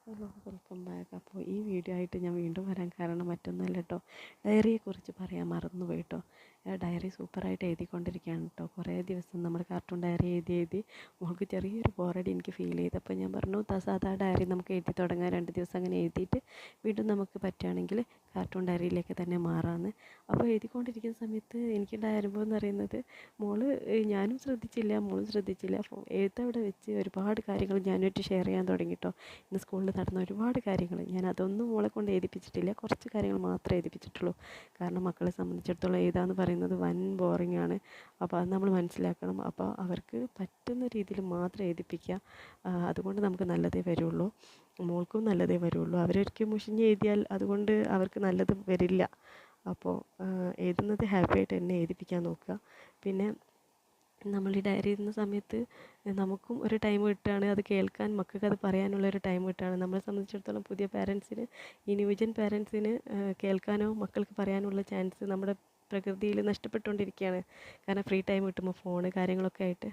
Hello, welcome back. അപ്പോൾ ഈ video ആയിട്ട് ഞാൻ വീണ്ടും വരാൻ കാരണം മറ്റൊന്നുമല്ല കേട്ടോ, ഡയറിയെക്കുറിച്ച് പറയാൻ മറന്നുപോയി കേട്ടോ. ഡയറി സൂപ്പറായിട്ട് എഴുതിക്കൊണ്ടിരിക്കുകയാണ് കേട്ടോ. കുറേ ദിവസം നമ്മൾ കാർട്ടൂൺ ഡയറി എഴുതി മോൾക്ക് ചെറിയൊരു ബോറടി എനിക്ക് ഫീൽ ചെയ്തു. അപ്പോൾ ഞാൻ പറഞ്ഞു, സാധാ ഡയറി നമുക്ക് എഴുതി തുടങ്ങാം, 2 ദിവസം അങ്ങനെ എഴുതിയിട്ട് വീണ്ടും നമുക്ക് പറ്റുകയാണെങ്കിൽ കാർട്ടൂൺ ഡയറിയിലേക്ക് തന്നെ മാറാമെന്ന്. അപ്പോൾ എഴുതിക്കൊണ്ടിരിക്കുന്ന സമയത്ത് എനിക്കുണ്ടായ അനുഭവം എന്ന് പറയുന്നത്, ഞാനും ശ്രദ്ധിച്ചില്ല, മോളും ശ്രദ്ധിച്ചില്ല. അപ്പോൾ എഴുത്തവിടെ വെച്ച് ഒരുപാട് കാര്യങ്ങൾ ഞാനായിട്ട് ഷെയർ ചെയ്യാൻ തുടങ്ങി കേട്ടോ. ഇന്ന് സ്കൂളിൽ നടന്ന ഒരുപാട് കാര്യങ്ങൾ ഞാൻ അതൊന്നും മോളെ കൊണ്ട് എഴുതിപ്പിച്ചിട്ടില്ല, കുറച്ച് കാര്യങ്ങൾ മാത്രമേ എഴുതിപ്പിച്ചിട്ടുള്ളൂ. കാരണം മക്കളെ സംബന്ധിച്ചിടത്തോളം എഴുതാന്ന് പറയുന്നത് വൻ ബോറിംഗ് ആണ്. അപ്പോൾ അത് നമ്മൾ മനസ്സിലാക്കണം. അപ്പോൾ അവർക്ക് പറ്റുന്ന രീതിയിൽ മാത്രം എഴുതിപ്പിക്കുക. അതുകൊണ്ട് നമുക്ക് നല്ലതേ വരുള്ളൂ, മോൾക്കും നല്ലതേ വരുള്ളൂ. അവരൊരിക്കലും മുഷിഞ്ഞ് എഴുതിയാൽ അതുകൊണ്ട് അവർക്ക് നല്ലത് വരില്ല. അപ്പോൾ എഴുതുന്നത് ഹാപ്പിയായിട്ട് തന്നെ എഴുതിപ്പിക്കാൻ നോക്കുക. പിന്നെ നമ്മൾ ഈ ഡയറി എഴുതുന്ന സമയത്ത് നമുക്കും ഒരു ടൈം കിട്ടുകയാണ്, അത് കേൾക്കാൻ മക്കൾക്ക് അത് പറയാനുള്ളൊരു ടൈം കിട്ടുകയാണ്. നമ്മളെ സംബന്ധിച്ചിടത്തോളം പുതിയ പാരൻസിന്, ഈ ന്യൂജൻ പാരൻസിന് കേൾക്കാനോ മക്കൾക്ക് പറയാനുള്ള ചാൻസ് നമ്മുടെ പ്രകൃതിയിൽ നഷ്ടപ്പെട്ടുകൊണ്ടിരിക്കുകയാണ്. കാരണം ഫ്രീ ടൈം കിട്ടുമ്പോൾ ഫോണ് കാര്യങ്ങളൊക്കെ ആയിട്ട്